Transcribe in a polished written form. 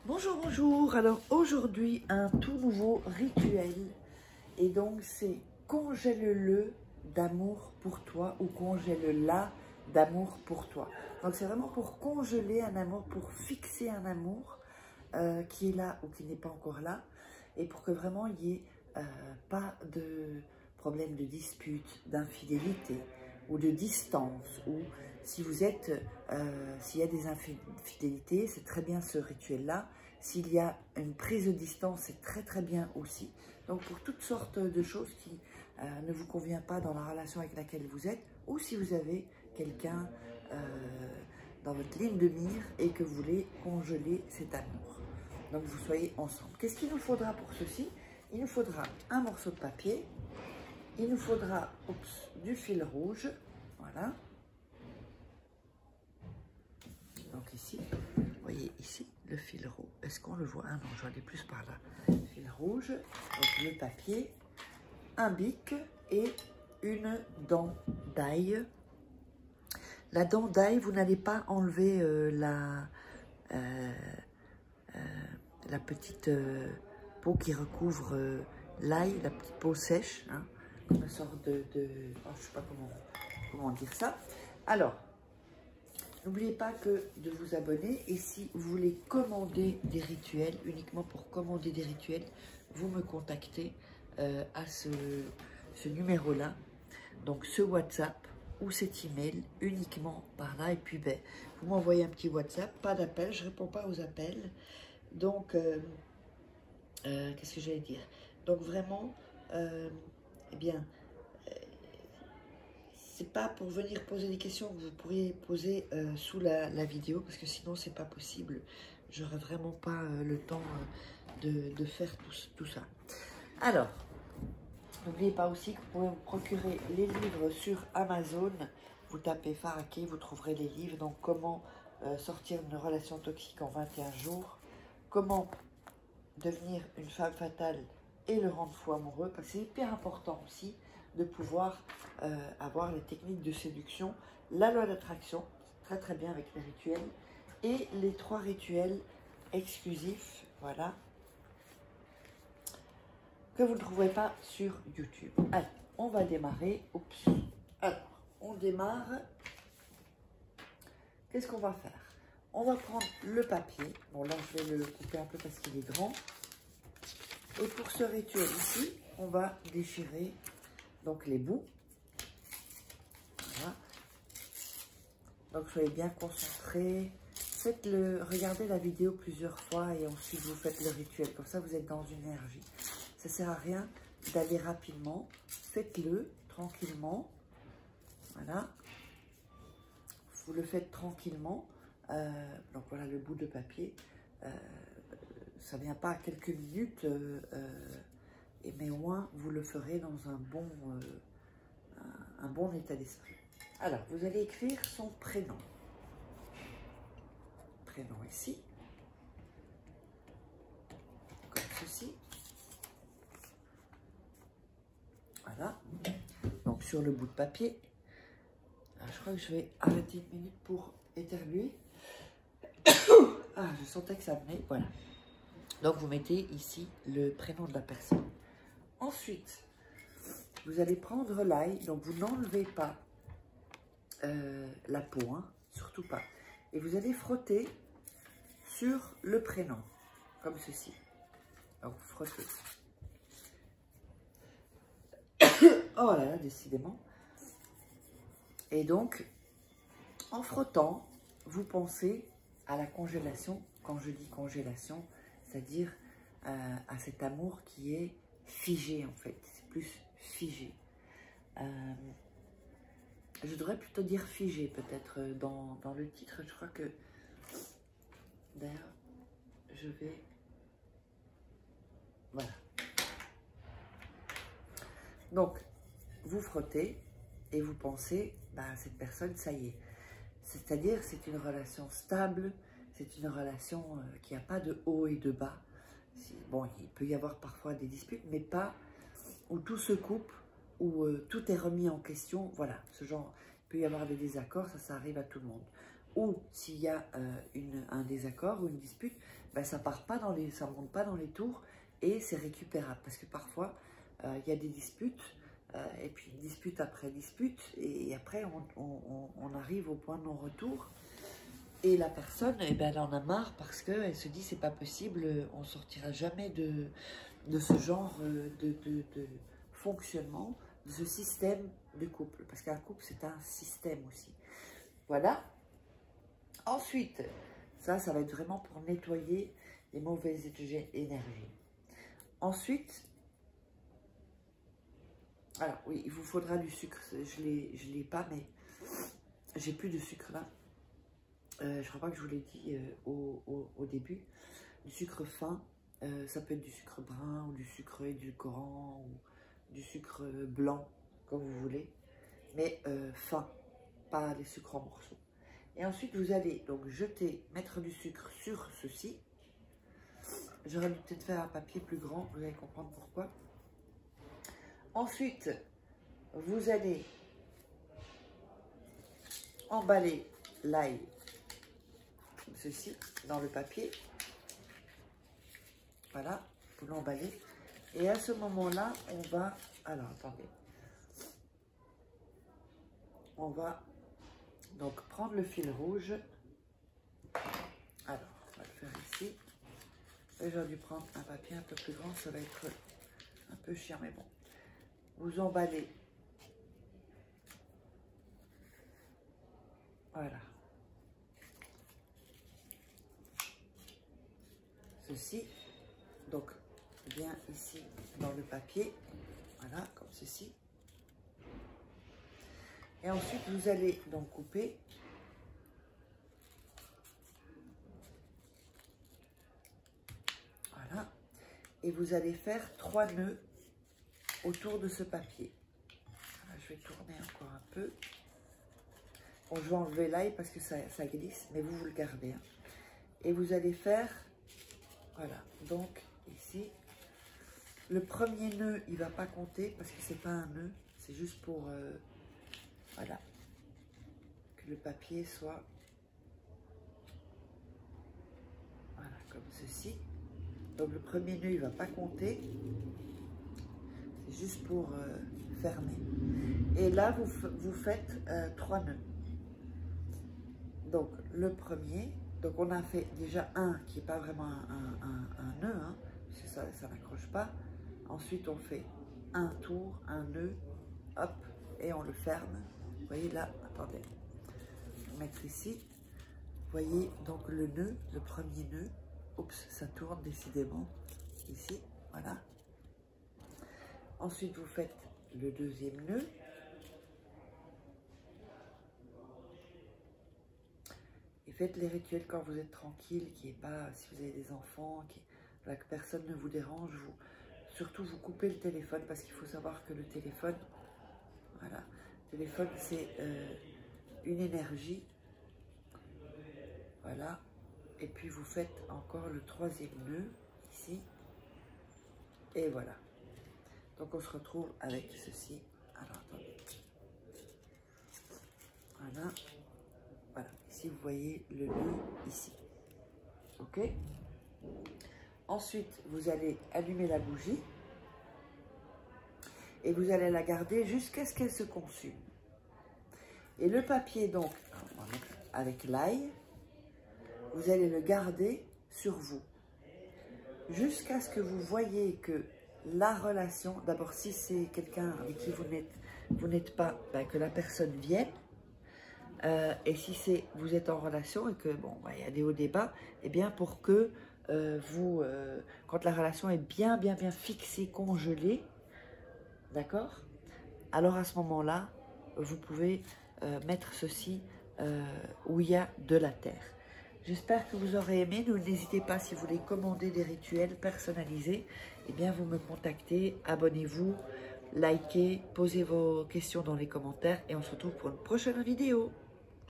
Bonjour, bonjour. Alors aujourd'hui, un tout nouveau rituel. Et donc c'est congèle-le d'amour pour toi ou congèle-la d'amour pour toi. Donc c'est vraiment pour congeler un amour, pour fixer un amour qui est là ou qui n'est pas encore là. Et pour que vraiment il n'y ait pas de problème de dispute, d'infidélité ou de distance. Ou si vous êtes, s'il y a des infidélités, c'est très bien ce rituel-là. S'il y a une prise de distance, c'est très très bien aussi. Donc pour toutes sortes de choses qui ne vous conviennent pas dans la relation avec laquelle vous êtes, ou si vous avez quelqu'un dans votre ligne de mire et que vous voulez congeler cet amour. Donc vous soyez ensemble. Qu'est-ce qu'il nous faudra pour ceci? Il nous faudra un morceau de papier, il nous faudra du fil rouge, voilà. Donc ici, vous voyez ici le fil rouge. Est-ce qu'on le voit? Ah non, je vais aller plus par là. Le fil rouge, donc le papier, un bic et une dent d'ail. La dent d'ail, vous n'allez pas enlever la petite peau qui recouvre l'ail, la petite peau sèche, hein, une sorte de oh, je ne sais pas comment dire ça. Alors, n'oubliez pas de vous abonner, et si vous voulez commander des rituels, uniquement pour commander des rituels, vous me contactez à ce numéro-là, donc ce WhatsApp ou cet email, uniquement par là, et puis ben, vous m'envoyez un petit WhatsApp, pas d'appel, je ne réponds pas aux appels, donc qu'est-ce que j'allais dire? Donc vraiment, eh bien, c'est pas pour venir poser des questions que vous pourriez poser sous la vidéo, parce que sinon c'est pas possible. J'aurais vraiment pas le temps de faire tout ça. Alors, n'oubliez pas aussi que vous pouvez vous procurer les livres sur Amazon. Vous tapez Faraké, vous trouverez les livres. Donc, comment sortir d'une relation toxique en 21 jours, comment devenir une femme fatale et le rendre fou amoureux, parce que c'est hyper important aussi de pouvoir avoir les techniques de séduction, la loi d'attraction, très très bien avec les rituels, et les 3 rituels exclusifs, voilà, que vous ne trouverez pas sur YouTube. Allez, on va démarrer. Oups. Alors, on démarre. Qu'est-ce qu'on va faire? On va prendre le papier. Bon, là, je vais le couper un peu parce qu'il est grand. Et pour ce rituel ici, on va déchirer donc les bouts. Voilà. Donc soyez bien concentrés. Faites-le, regardez la vidéo plusieurs fois et ensuite vous faites le rituel. Comme ça, vous êtes dans une énergie. Ça ne sert à rien d'aller rapidement. Faites-le tranquillement. Voilà. Vous le faites tranquillement. Donc voilà le bout de papier. Ça ne vient pas à quelques minutes, mais au moins vous le ferez dans un bon état d'esprit. Alors, vous allez écrire son prénom. Prénom ici, comme ceci. Voilà. Donc sur le bout de papier, alors, je crois que je vais arrêter une minute pour éternuer. Ah, je sentais que ça venait, voilà. Donc, vous mettez ici le prénom de la personne. Ensuite, vous allez prendre l'ail. Donc, vous n'enlevez pas la peau, hein, surtout pas. Et vous allez frotter sur le prénom, comme ceci. Donc, vous frottez. Oh là là, décidément. Et donc, en frottant, vous pensez à la congélation. Quand je dis congélation, c'est-à-dire à cet amour qui est figé en fait, c'est plus figé. Je devrais plutôt dire figé peut-être dans le titre, je crois que, d'ailleurs, je vais, voilà. Donc, vous frottez et vous pensez, bah, cette personne, ça y est. C'est-à-dire, c'est une relation stable, c'est une relation qui n'a pas de haut et de bas. Bon, il peut y avoir parfois des disputes, mais pas où tout se coupe, où tout est remis en question. Voilà, ce genre, il peut y avoir des désaccords, ça arrive à tout le monde. ou s'il y a un désaccord ou une dispute, ben, ça monte pas dans les tours et c'est récupérable. Parce que parfois, il y a des disputes, et puis dispute après dispute, et après on arrive au point de non-retour. Et la personne, eh ben, elle en a marre parce qu'elle se dit c'est pas possible, on sortira jamais de ce genre de fonctionnement, de ce système de couple. Parce qu'un couple, c'est un système aussi. Voilà. Ensuite, ça va être vraiment pour nettoyer les mauvaises énergies. Ensuite, alors oui, il vous faudra du sucre. Je l'ai pas, mais j'ai plus de sucre là. Je crois pas que je vous l'ai dit au début. Du sucre fin, ça peut être du sucre brun ou du sucre édulcorant ou du sucre blanc, comme vous voulez, mais fin, pas les sucres en morceaux. Et ensuite, vous allez donc mettre du sucre sur ceci. J'aurais dû peut-être faire un papier plus grand, vous allez comprendre pourquoi. Ensuite, vous allez emballer l'ail, ceci, dans le papier. Voilà, vous l'emballez. Et à ce moment-là, on va... Alors, attendez. On va donc prendre le fil rouge. Alors, on va le faire ici. J'aurais dû prendre un papier un peu plus grand, ça va être un peu chiant, mais bon. Vous emballez. Voilà. Ceci. Donc, bien ici dans le papier. Voilà, comme ceci. Et ensuite, vous allez donc couper. Voilà. Et vous allez faire 3 nœuds autour de ce papier. Voilà, je vais tourner encore un peu. Bon, je vais enlever l'ail parce que ça glisse, mais vous le gardez. Hein. Et vous allez faire, voilà, donc ici, le premier nœud, il ne va pas compter parce que c'est pas un nœud, c'est juste pour, voilà, que le papier soit, voilà, comme ceci. Donc le premier nœud, il ne va pas compter, c'est juste pour fermer. Et là, vous faites 3 nœuds. Donc le premier, donc on a fait déjà un qui n'est pas vraiment un nœud, hein, parce que ça n'accroche pas. Ensuite on fait un tour, un nœud, hop, et on le ferme. Vous voyez là, attendez, je vais mettre ici. Vous voyez donc le nœud, le premier nœud, oups, ça tourne décidément, ici, voilà. Ensuite vous faites le deuxième nœud. Et faites les rituels quand vous êtes tranquille, qui est pas, si vous avez des enfants, que personne ne vous dérange. Surtout, vous coupez le téléphone parce qu'il faut savoir que le téléphone, voilà, le téléphone c'est une énergie. Voilà. Et puis vous faites encore le troisième nœud ici. Et voilà. Donc on se retrouve avec ceci. Alors attendez. Voilà. Voilà, ici vous voyez le nœud ici. Ok. Ensuite, vous allez allumer la bougie et vous allez la garder jusqu'à ce qu'elle se consume. Et le papier, donc, on va mettre avec l'ail, vous allez le garder sur vous jusqu'à ce que vous voyez que la relation, d'abord si c'est quelqu'un avec qui vous n'êtes pas, ben, que la personne vienne. Et si vous êtes en relation et que, bon, il y a des hauts débats, eh bien, pour que quand la relation est bien fixée, congelée, d'accord? Alors, à ce moment-là, vous pouvez mettre ceci où il y a de la terre. J'espère que vous aurez aimé. N'hésitez pas, si vous voulez commander des rituels personnalisés, eh bien, vous me contactez, abonnez-vous, likez, posez vos questions dans les commentaires et on se retrouve pour une prochaine vidéo.